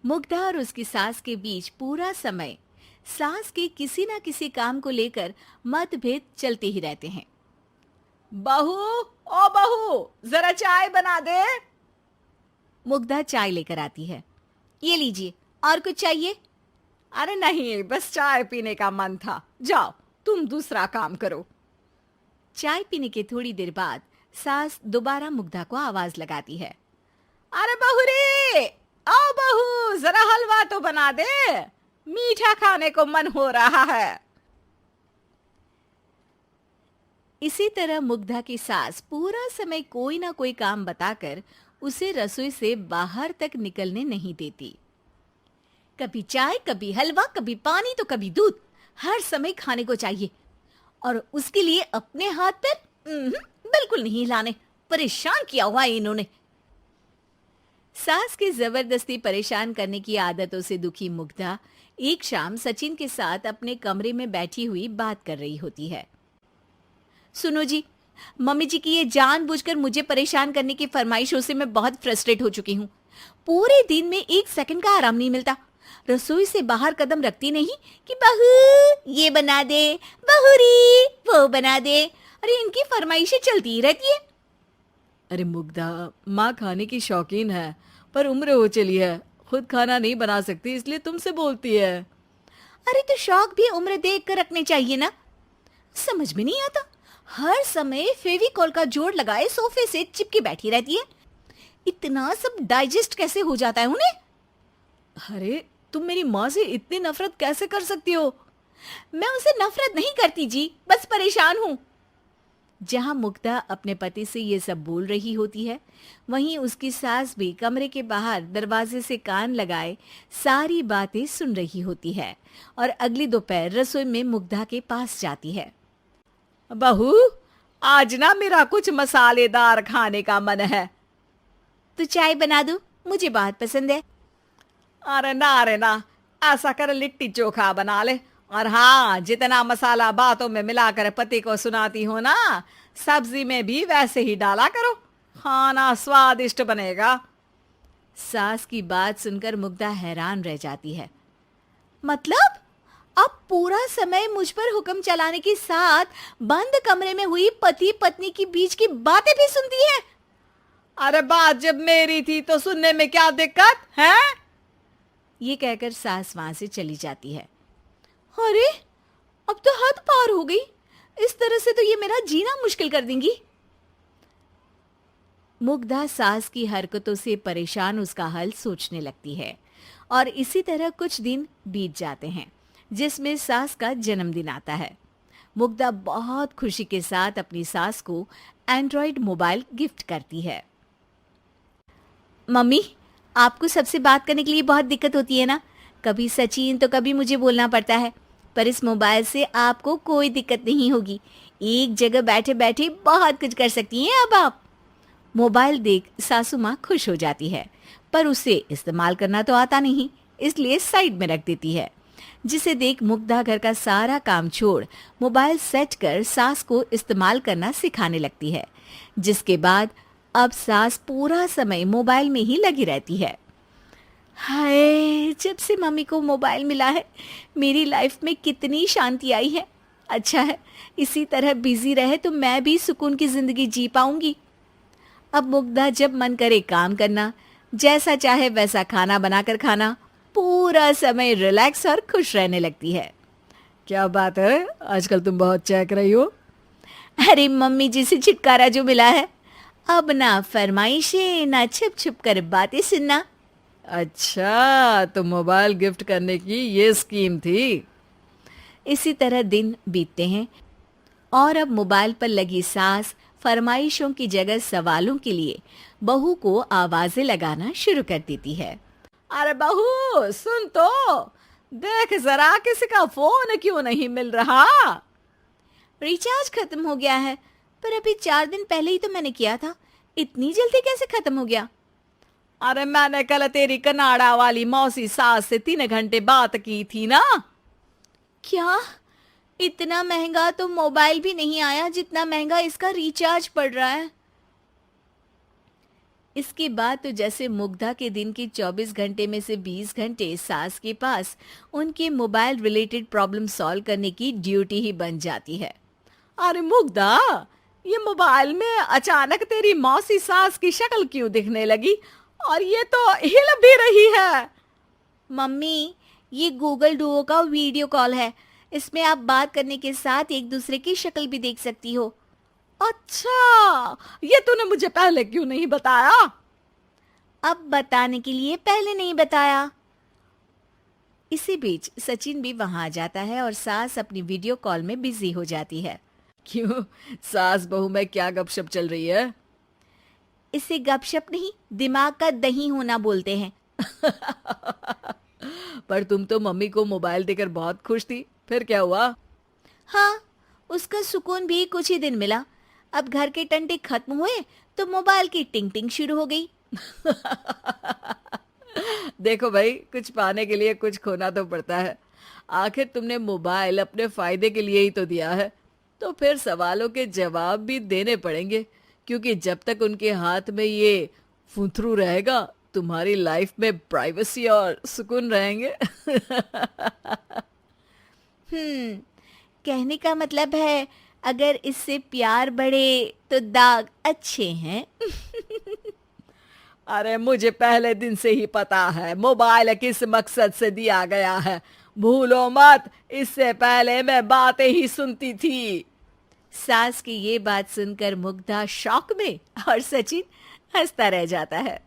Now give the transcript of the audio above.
मुग्धा और उसकी सास के बीच पूरा समय सास के किसी ना किसी काम को लेकर मतभेद चलते ही रहते हैं। बहू, ओ बहू, जरा चाय बना दे। मुग्धा चाय लेकर आती है। ये लीजिए, और कुछ चाहिए? अरे नहीं, बस चाय पीने का मन था। जाओ, तुम दूसरा काम करो। चाय पीने के थोड़ी देर बाद सास दोबारा मुग्धा को आवाज लगाती है। अरे बहू रे, आओ बहू, जरा हलवा तो बना दे, मीठा खाने को मन हो रहा है। इसी तरह मुग्धा की सास पूरा समय कोई ना कोई काम बताकर उसे रसोई से बाहर तक निकलने नहीं देती। कभी चाय, कभी हलवा, कभी पानी तो कभी दूध, हर समय खाने को चाहिए और उसके लिए अपने हाथ पैर बिल्कुल नहीं हिलाने। परेशान किया हुआ है इन्होंने। सास की जबरदस्ती परेशान करने की आदतों से दुखी मुग्धा एक शाम सचिन के साथ अपने कमरे में बैठी हुई बात कर रही होती है। सुनो जी, मम्मी जी की ये जानबूझकर मुझे परेशान करने की फरमाइशों से मैं बहुत फ्रस्ट्रेट हो चुकी हूँ। पूरे दिन में एक सेकंड का आराम नहीं मिलता। रसोई से बाहर कदम रखती नहीं कि बहू ये बना दे, बहुरी वो बना दे। अरे इनकी फरमाइशें चलती ही रहती है। अरे मुग्धा, माँ खाने की शौकीन है, पर उम्र हो चली है, खुद खाना नहीं बना सकती, इसलिए तुमसे बोलती है। अरे तो शौक भी उम्र देख कर रखने चाहिए ना। समझ में नहीं आता, हर समय फेविकॉल का जोड़ लगाए सोफे से चिपके बैठी रहती है। इतना सब डाइजेस्ट कैसे हो जाता है उन्हें? अरे तुम मेरी माँ से इतनी नफरत कैसे कर सकती हो? मैं उनसे नफरत नहीं करती जी, बस परेशान हूँ। जहां मुग्धा अपने पति से ये सब बोल रही होती है, वहीं उसकी सास भी कमरे के बाहर दरवाजे से कान लगाए सारी बातें सुन रही होती है और अगली दोपहर रसोई में मुग्धा के पास जाती है। बहू, आज ना मेरा कुछ मसालेदार खाने का मन है। तो चाय बना दूं? मुझे बहुत पसंद है। अरे ना, ऐसा कर लिट्टी चोखा बना ले। और हाँ, जितना मसाला बातों में मिलाकर पति को सुनाती हो ना, सब्जी में भी वैसे ही डाला करो, खाना स्वादिष्ट बनेगा। सास की बात सुनकर मुग्धा हैरान रह जाती है। मतलब अब पूरा समय मुझ पर हुक्म चलाने के साथ बंद कमरे में हुई पति पत्नी की बीच की बातें भी सुनती है? अरे बात जब मेरी थी तो सुनने में क्या दिक्कत है? ये कहकर सास वहां से चली जाती है। अरे अब तो हद पार हो गई। इस तरह से तो ये मेरा जीना मुश्किल कर देंगी। मुग्धा सास की हरकतों से परेशान उसका हल सोचने लगती है और इसी तरह कुछ दिन बीत जाते हैं, जिसमें सास का जन्मदिन आता है। मुग्धा बहुत खुशी के साथ अपनी सास को एंड्रॉइड मोबाइल गिफ्ट करती है। मम्मी, आपको सबसे बात करने के लिए बहुत दिक्कत होती है ना? कभी सचिन तो कभी मुझे बोलना पड़ता है, पर इस मोबाइल से आपको कोई दिक्कत नहीं होगी। एक जगह बैठे बैठे बहुत कुछ कर सकती हैं अब आप। मोबाइल देख सासू माँ खुश हो जाती है, पर उसे इस्तेमाल करना तो आता नहीं, इसलिए साइड में रख देती है। जिसे देख मुग्धा घर का सारा काम छोड़ मोबाइल सेट कर सास को इस्तेमाल करना सिखाने लगती है, जिसके बाद अब सास पूरा समय मोबाइल में ही लगी रहती है। हाय, जब से मम्मी को मोबाइल मिला है मेरी लाइफ में कितनी शांति आई है। अच्छा है, इसी तरह बिजी रहे तो मैं भी सुकून की जिंदगी जी पाऊंगी। अब मुग्धा जब मन करे काम करना, जैसा चाहे वैसा खाना बनाकर खाना, पूरा समय रिलैक्स और खुश रहने लगती है। क्या बात है, आजकल तुम बहुत चहक रही हो। अरे मम्मी जी से छुटकारा जो मिला है, अब ना फरमाइशें ना छुप छुप कर बातें सुनना। अच्छा, तो मोबाइल गिफ्ट करने की ये स्कीम थी। इसी तरह दिन बीतते हैं और अब मोबाइल पर लगी सास फरमाइशों की जगह सवालों के लिए बहू को आवाजें लगाना शुरू कर देती है। अरे बहू, सुन तो, देख जरा किसी का फोन क्यों नहीं मिल रहा? रिचार्ज खत्म हो गया है, पर अभी 4 दिन पहले ही तो मैंने किया था। इतनी जल्दी कैसे खत्म हो गया? अरे मैंने कल तेरी कनाडा वाली मौसी सास से 3 घंटे बात की थी ना। क्या? इतना महंगा तो मोबाइल भी नहीं आया जितना महंगा इसका रिचार्ज पड़ रहा है। इसके बाद तो जैसे मुग्धा के दिन के 24 घंटे में से 20 घंटे सास के पास उनके मोबाइल रिलेटेड प्रॉब्लम सॉल्व करने की ड्यूटी ही बन जाती है। अरे मुग्धा, ये मोबाइल में अचानक तेरी मौसी सास की शक्ल क्यों दिखने लगी? और ये तो हिल भी रही है। मम्मी, ये गूगल डुओ का वीडियो कॉल है। इसमें आप बात करने के साथ एक दूसरे की शक्ल भी देख सकती हो। अच्छा, ये तूने मुझे पहले क्यों नहीं बताया? अब बताने के लिए पहले नहीं बताया। इसी बीच सचिन भी वहां आ जाता है और सास अपनी वीडियो कॉल में बिजी हो जाती है। क्यों, सास बहू में क्या गपशप चल रही है? इसे गपशप नहीं, दिमाग का दही होना बोलते हैं। पर तुम तो मम्मी को मोबाइल देकर बहुत खुश थी, फिर क्या हुआ? हाँ, उसका सुकून भी कुछ ही दिन मिला। अब घर के टंटे खत्म हुए तो मोबाइल की टिंग टिंग शुरू हो गई। देखो भाई, कुछ पाने के लिए कुछ खोना तो पड़ता है। आखिर तुमने मोबाइल अपने फायदे के लिए ही तो दिया है, तो फिर सवालों के जवाब भी देने पड़ेंगे, क्योंकि जब तक उनके हाथ में ये फुंथरू रहेगा, तुम्हारी लाइफ में प्राइवेसी और सुकून रहेंगे। कहने का मतलब है अगर इससे प्यार बढ़े तो दाग अच्छे हैं। अरे मुझे पहले दिन से ही पता है मोबाइल किस मकसद से दिया गया है। भूलो मत, इससे पहले मैं बातें ही सुनती थी। सास की ये बात सुनकर मुग्धा शॉक में और सचिन हंसता रह जाता है।